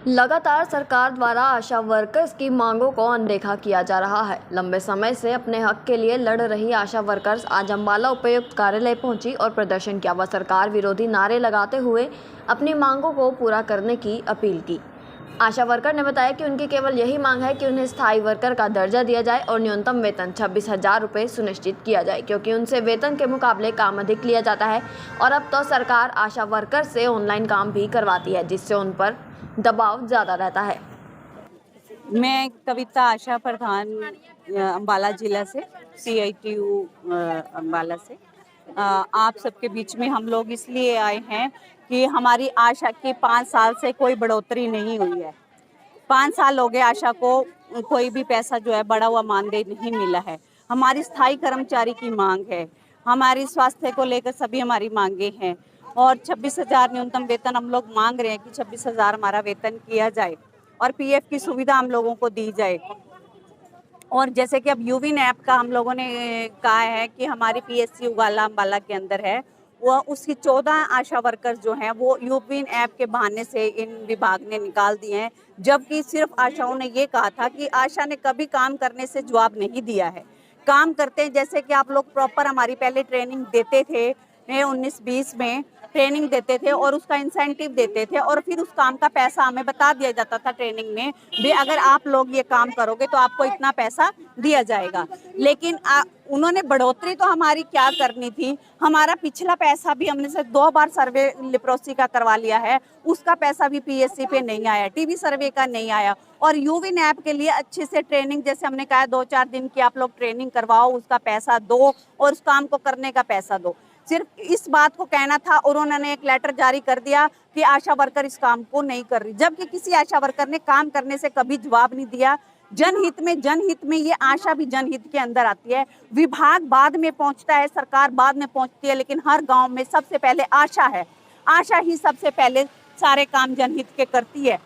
लगातार सरकार द्वारा आशा वर्कर्स की मांगों को अनदेखा किया जा रहा है। लंबे समय से अपने हक के लिए लड़ रही आशा वर्कर्स आज अम्बाला उपायुक्त कार्यालय पहुंची और प्रदर्शन किया व सरकार विरोधी नारे लगाते हुए अपनी मांगों को पूरा करने की अपील की। आशा वर्कर ने बताया कि उनकी केवल यही मांग है कि उन्हें स्थायी वर्कर का दर्जा दिया जाए और न्यूनतम वेतन 26,000 रुपये सुनिश्चित किया जाए, क्योंकि उनसे वेतन के मुकाबले काम अधिक लिया जाता है और अब तो सरकार आशा वर्कर से ऑनलाइन काम भी करवाती है, जिससे उन पर दबाव ज़्यादा रहता है। मैं कविता आशा प्रधान अम्बाला जिला से CITU अम्बाला से आप सबके बीच में हम लोग इसलिए आए हैं कि हमारी आशा की 5 साल से कोई बढ़ोतरी नहीं हुई है। 5 साल हो गए आशा को कोई भी पैसा जो है बढ़ा हुआ मानदेय नहीं मिला है। हमारी स्थायी कर्मचारी की मांग है, हमारी स्वास्थ्य को लेकर सभी हमारी मांगे हैं और 26,000 न्यूनतम वेतन हम लोग मांग रहे हैं कि 26,000 हमारा वेतन किया जाए और PF की सुविधा हम लोगों को दी जाए। और जैसे कि अब यूविन ऐप का हम लोगों ने कहा है कि हमारी PSC उगाला अम्बाला के अंदर है, वो उसकी 14 आशा वर्कर्स जो हैं वो यूविन ऐप के बहाने से इन विभाग ने निकाल दिए हैं, जबकि सिर्फ आशाओं ने ये कहा था कि आशा ने कभी काम करने से जवाब नहीं दिया है। काम करते हैं, जैसे कि आप लोग प्रॉपर हमारी पहले ट्रेनिंग देते थे 19-20 में ट्रेनिंग देते थे और उसका इंसेंटिव देते थे और फिर उस काम का पैसा हमें बता दिया जाता था ट्रेनिंग में भी, अगर आप लोग ये काम करोगे तो आपको इतना पैसा दिया जाएगा। लेकिन उन्होंने बढ़ोतरी तो हमारी क्या करनी थी, हमारा पिछला पैसा भी हमने से 2 बार सर्वे लिप्रोसी का करवा लिया है, उसका पैसा भी PSC पे नहीं आया, TB सर्वे का नहीं आया और यूविन ऐप के लिए अच्छे से ट्रेनिंग, जैसे हमने कहा 2-4 दिन की आप लोग ट्रेनिंग करवाओ, उसका पैसा दो और उस काम को करने का पैसा दो। सिर्फ इस बात को कहना था और उन्होंने एक लेटर जारी कर दिया कि आशा वर्कर इस काम को नहीं कर रही, जबकि किसी आशा वर्कर ने काम करने से कभी जवाब नहीं दिया। जनहित में ये आशा भी जनहित के अंदर आती है। विभाग बाद में पहुंचता है, सरकार बाद में पहुंचती है, लेकिन हर गांव में सबसे पहले आशा है। आशा ही सबसे पहले सारे काम जनहित के करती है।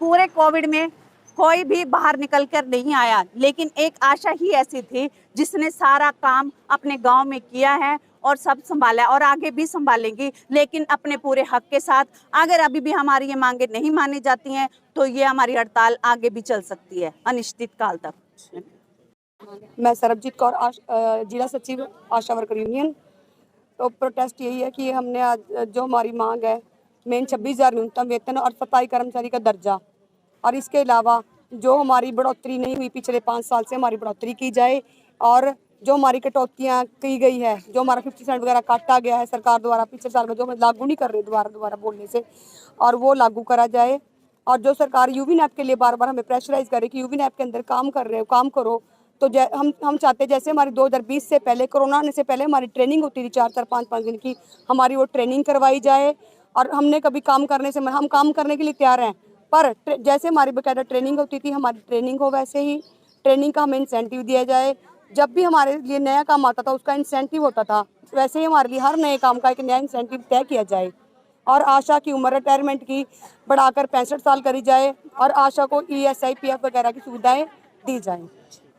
पूरे कोविड में कोई भी बाहर निकल कर नहीं आया, लेकिन एक आशा ही ऐसी थी जिसने सारा काम अपने गांव में किया है और सब संभाला और आगे भी संभालेंगी, लेकिन अपने पूरे हक के साथ। अगर अभी भी हमारी ये मांगे नहीं मानी जाती हैं तो ये हमारी हड़ताल आगे भी चल सकती है अनिश्चित काल तक। मैं सरबजीत कौर जिला सचिव आशा वर्कर यूनियन। तो प्रोटेस्ट यही है कि हमने आज जो हमारी मांग है मेन 26,000 न्यूनतम वेतन और स्थायी कर्मचारी का दर्जा, और इसके अलावा जो हमारी बढ़ोतरी नहीं हुई पिछले 5 साल से हमारी बढ़ोतरी की जाए और जो हमारी कटौतियाँ की गई है, जो हमारा 50% वगैरह काटा गया है सरकार द्वारा पिछले साल में, जो हम लागू नहीं कर रहे दोबारा बोलने से, और वो लागू करा जाए। और जो सरकार यूविन ऐप के लिए बार बार हमें प्रेशराइज करे कि यूविन ऐप के अंदर काम कर रहे हो, काम करो, तो हम चाहते हैं जैसे हमारी 2020 से पहले, कोरोना आने से पहले हमारी ट्रेनिंग होती थी 4-4, 5-5 दिन की, हमारी वो ट्रेनिंग करवाई जाए। और हमने कभी काम करने से, हम काम करने के लिए तैयार हैं, पर जैसे हमारी बकायदा ट्रेनिंग होती थी, हमारी ट्रेनिंग हो वैसे ही ट्रेनिंग का हमें इंसेंटिव दिया जाए। जब भी हमारे लिए नया काम आता था उसका इंसेंटिव होता था, वैसे ही हमारे लिए हर नए काम का एक नया इंसेंटिव तय किया जाए। और आशा की उम्र रिटायरमेंट की बढ़ाकर 65 साल करी जाए और आशा को ESI PF वगैरह की सुविधाएं दी जाएं।